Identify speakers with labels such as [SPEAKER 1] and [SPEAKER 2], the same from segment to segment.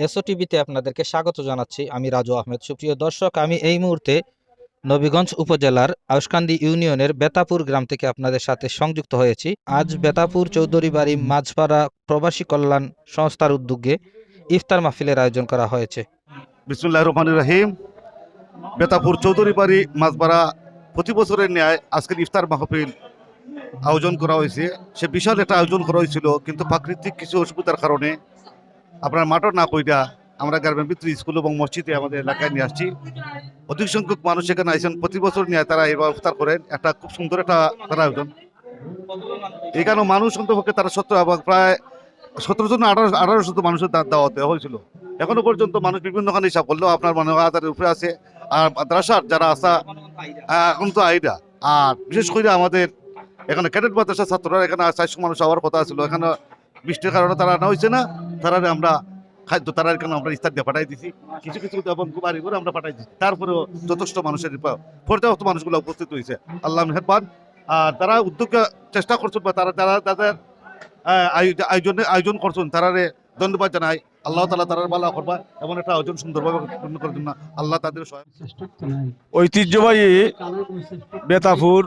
[SPEAKER 1] এসওটিভিতে আপনাদেরকে স্বাগত জানাচ্ছি। আমি রাজু আহমেদ। সুপ্রিয় দর্শক, আমি এই মুহূর্তে নবীগঞ্জ উপজেলার আউশকান্দি ইউনিয়নের বেতাপুর গ্রাম থেকে আপনাদের সাথে সংযুক্ত হয়েছি। আজ বেতাপুর চৌধুরী বাড়ি মাঝপাড়া প্রবাসী কল্যাণ সংস্থার উদ্যোগে ইফতার মাহফিলের আয়োজন করা হয়েছে।
[SPEAKER 2] বিসমুল্লাহির রহমানির রহিম। বেতাপুর চৌধুরী বাড়ি মাঝপাড়া প্রতি বছরের ন্যায় আজকের ইফতার মাহফিল আয়োজন করা হয়েছে। সে বিশাল একটা আয়োজন করা হয়েছিল, কিন্তু প্রাকৃতিক কিছু অসুবিধার কারণে আপনার মাঠও না কইরা আমরা গ্রামের ভিতরে স্কুল এবং মসজিদে আমাদের এলাকায় নিয়ে আসছি। অধিক সংখ্যক মানুষ এখানে আইসেন, প্রতি বছর নিয়ে তারা এবার ইফতার করেন। একটা খুব সুন্দর একটা তারা আয়োজন। এখানে মানুষ অন্তপক্ষে তারা 17 জন 1800 মানুষের দাওয়াত দেওয়া হয়েছিল। এখনো পর্যন্ত মানুষ বিভিন্ন খানে হিসাব করলেও আপনার মনে হয় হাজারের উপরে আছে। আর মাদ্রাসার যারা আসা এখন তো আইডা, আর বিশেষ করে আমাদের এখানে ক্যাডেট মাদ্রাসার ছাত্ররা এখানে 400 মানুষ হওয়ার কথা ছিল। এখানে বৃষ্টির কারণে তারা না হয়েছে না, তারা আমরা খাদ্য তারা এখানে আমরা ইস্তার দিয়ে পাঠাই দিছি। কিছু কিছু এবং বাড়ি করে আমরা পাঠাই দিচ্ছি। তারপরেও যথেষ্ট মানুষের পর্যাপ্ত মানুষগুলো উপস্থিত হয়েছে, আল্লাহ মেহেরবান। আর তারা উদ্যোগ চেষ্টা করছেন বা তারা যারা তাদের আয়োজন করছেন তারারে ধন্যবাদ জানাই। আল্লাহ তাআলা তারার ভালো করবা এবং একটা আয়োজন সুন্দরভাবে পূর্ণ করার জন্য আল্লাহ তাদের সহায়।
[SPEAKER 3] ঐতিহ্যবাহী বেতাপুর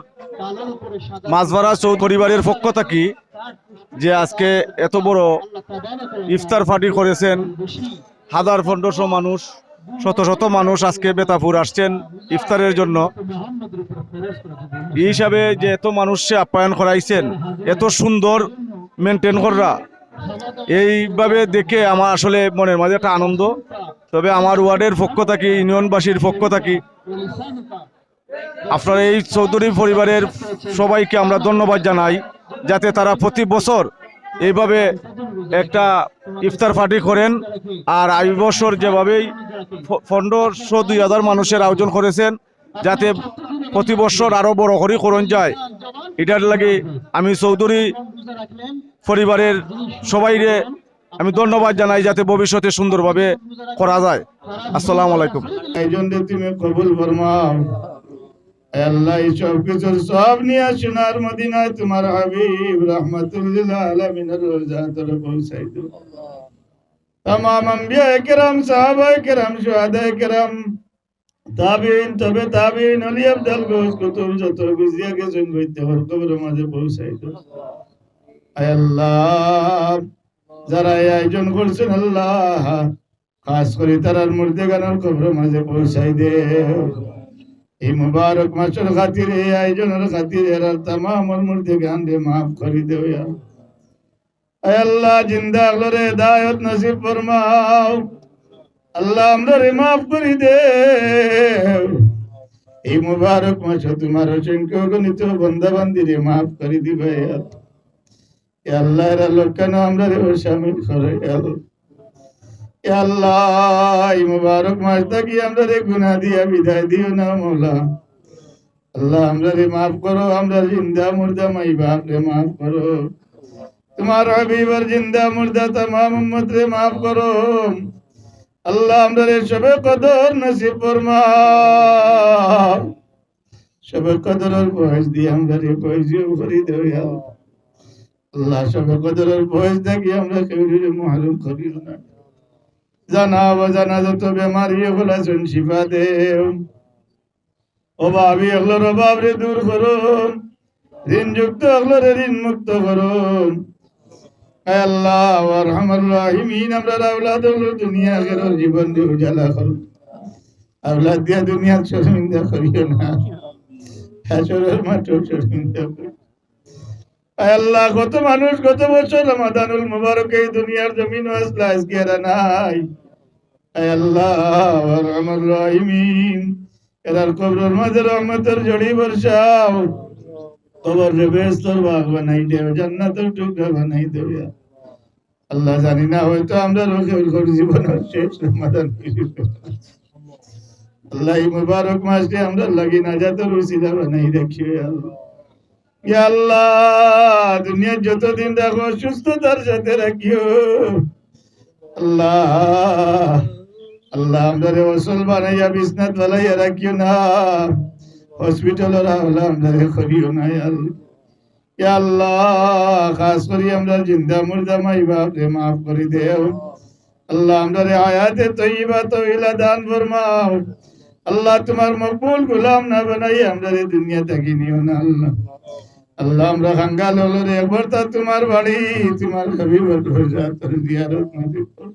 [SPEAKER 3] মাঝভাড়া চৌধুরী পরিবারের পক্ষ থাকি যে আজকে এত বড় ইফতার পার্টি করেছেন। 1500 মানুষ, শত শত মানুষ আজকে বেতাপুর আসছেন ইফতারের জন্য। এই হিসাবে যে এত মানুষকে আপ্যায়ন করাইছেন, এত সুন্দর মেনটেন করা, এইভাবে দেখে আমার আসলে মনের মাঝে একটা আনন্দ। তবে আমার ওয়ার্ডের পক্ষ থাকি, ইউনিয়নবাসীর পক্ষ থাকি আপনার এই চৌধুরী পরিবারের সবাইকে আমরা ধন্যবাদ জানাই, যাতে তারা প্রতি বছর এইভাবে একটা ইফতার পার্টি করেন। আর এই বছর যেভাবেই 1500-2000 মানুষের আয়োজন করেছেন, যাতে প্রতি বছর আরও বড় করে করণ যায়। এটার লাগে আমি চৌধুরী পরিবারের সবাইকে আমি ধন্যবাদ জানাই, যাতে ভবিষ্যতে সুন্দরভাবে করা যায়। আসসালামু আলাইকুম।
[SPEAKER 4] তুমি কবুল ফরমাও আল্লাহ। সব কিছুর সব নিয়ে সোনার মদিনায় তোমার হাবিব রাহমাতুল লিল আলামিনের রওজাতে পৌঁছাই দাও। तमाम अंबिया किराम, साहबा किराम, शुहादा किराम, ताबीन, तबे ताबीन, अली अफजल गोस कुतुब যত গুজিয়া গেছেন বইতে হর কবরের মাঝে পৌঁছাই দাও। আয় আল্লাহ, যারা এই আয়োজন করছেন আল্লাহ, খাস করে তারার মুর্দেগানের কবরের মাঝে পৌঁছাই দেও। এই মুবারক মাসের খাতিরে, এই আয়োজনের খাতিরে এরা तमाम মুর্দেগান রে মাফ করে দেও। আয় আল্লাহ, জিন্দা আল্লাহরে হেদায়েত নসিব ফরমাও। আল্লাহ আমরারে মাফ করে দেও। এই মুবারক মাসে তোমার অসংখ্য গণিত বান্দা বান্দিরে মাফ করে দিবে। ইয়া আল্লাহ, এর লোকখানে আমরারে শামিল করে। ইয়া আল্লাহ, এই মুবারক মাস থাকি আমরারে গুনাহ দিয়া বিদায় দিও না মওলা। আল্লাহ আমরারে মাফ করো, আমরা জিন্দা মুর্দা মাই বাপ রে মাফ করো। তোমার হাবিবের জিন্দা মুর্দা तमाम উম্মত রে মাফ করো। আল্লাহ আমরারে সবে কদর নসিব ফরমাও। সবে কদরের বয়স দিয়ে আমরারে বয়সিও করে দেও। আল্লাহ, সবে কদরের বয়স থাকি আমরা কেউরে মাহরুম করিও না। জানা অজানা যত বেমারি এগুলা শুন শিফা দেও। অভাবী এগুলোর অভাব রে দূর করো। ঋণ যুক্ত এগুলোর ঋণ মুক্ত করো। আয় আল্লাহ আরহামার রাহিমিন, আমরা আওলাদ দুনিয়া আখিরাত জীবন দিয়ে উজালা করো। আওলাদ দিয়া দুনিয়ার শর্মিন্দা করিও না, হাসরের মাঠে শর্মিন্দা করিও। আয় আল্লাহ, কত মানুষ কত বছর রমাদানুল মুবারক এই দুনিয়ার জমিন আসলা, আজকে এরা নাই। আয় আল্লাহ আরহামার রাহিমিন, এরার কবরের মাঝে রহমতের ঝড়ি বর্ষাও। কবর রে বেহেশতের বাগ বানাই দেও, জান্নাতের টুকরা বানাই দেও। আল্লাহ, জানি না হয়তো আমরা রোগের জীবনের শেষ রমাদান আল্লাহ, এই মুবারক মাসকে আমরা লাগি না যাতে রুসিলা বানাই রাখিও। আল্লাহ, ইয়া আল্লাহ, দুনিয়ার যতদিন রাখো সুস্থতার সাথে রাখিও। আল্লাহ, আল্লাহ আমরা ওসল বানাইয়া বিছনাত বানাইয়া রাখিও না, হসপিটালের আল্লাহ আমরা করিও না। ইয়া আল্লাহ, খাস করি আমরা জিন্দা মুর্দা মাই বাপ রে মাফ করে দেও। আল্লাহ আমরা হায়াতে তৈবা তৈলা দান ফরমাও আল্লাহ তোমার মকবুল গোলাম না বানাই আমরা দুনিয়া থাকি নিও না আল্লাহ আল্লাহ আমরা খাঙ্গাল হলো রে একবার তা তোমার বাড়ি তোমার হাবিবর রোজা তোর জিয়ারত নসিব কর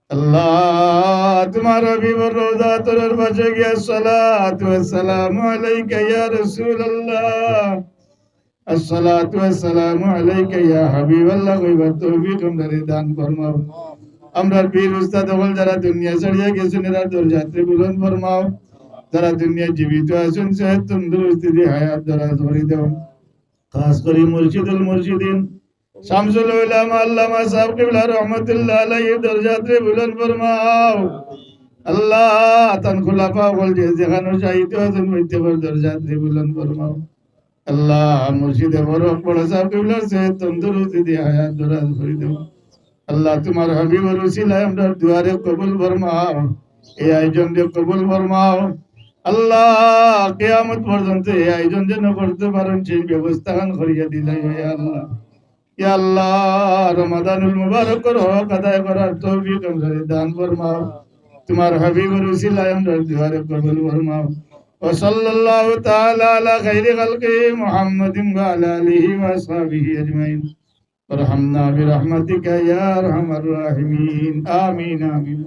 [SPEAKER 4] আল্লাহ তোমার হাবিবর রোজা তোর পাশে গিয়া সালাতু ওয়াসসালামু আলাইকা ইয়া রাসূলুল্লাহ আসসালাতু ওয়াসসালামু আলাইকা ইয়া হাবিবাল্লাহ কইবার তৌফিক আমাদের দান ফরমাও আমরার পীর উস্তাদ হল যারা দুনিয়া ছাড়িয়া গেছেন এরা দরজাতে বুলন্দ ফরমাও যারা দুনিয়া জীবিত আছেন সেহত তন্দুরুস্তি দিয়ে হায়াত দরাজ করে দাও খাস করে মুর্শিদুল মুর্শিদিন শামসুল উলামা আল্লামা সাহেব কিবলা রহমাতুল্লাহ আলাইহি দরজাতে বুলন্দ ফরমাও আল্লাহ তান খুলাফা হল যেখানে শাহিদ আছেন প্রত্যেকের দরজাতে বুলন্দ ফরমাও আল্লাহ মুর্শিদে বড় বড় সাহেব কিবলা সেহত তন্দুরুস্তি দিয়ে হায়াত দরাজ করে দাও আল্লাহ তোমার হাবিবের উসিলায় আমরা দুয়ারে কবুল ফরমাও এই আয়োজন দিয়ে কবুল ফরমাও আল্লাহ কিয়ামত পর্যন্ত এই আয়োজন যেন করতে পারেন সেই ব্যবস্থা করিয়া দিলাই ইয়া আল্লাহ ইয়া আল্লাহ রমাদানুল মুবারক হক আদায় করার তৌফিক আমাদের দান ফরমাও তোমার হাবিবের উসিলায় আমরা দুয়ারে কবুল ফরমাও وصلى الله تعالى على خير خلقه محمد وعلى آله وصحبه أجمعين وارحمنا برحمتك يا أرحم الراحمين آمين آمين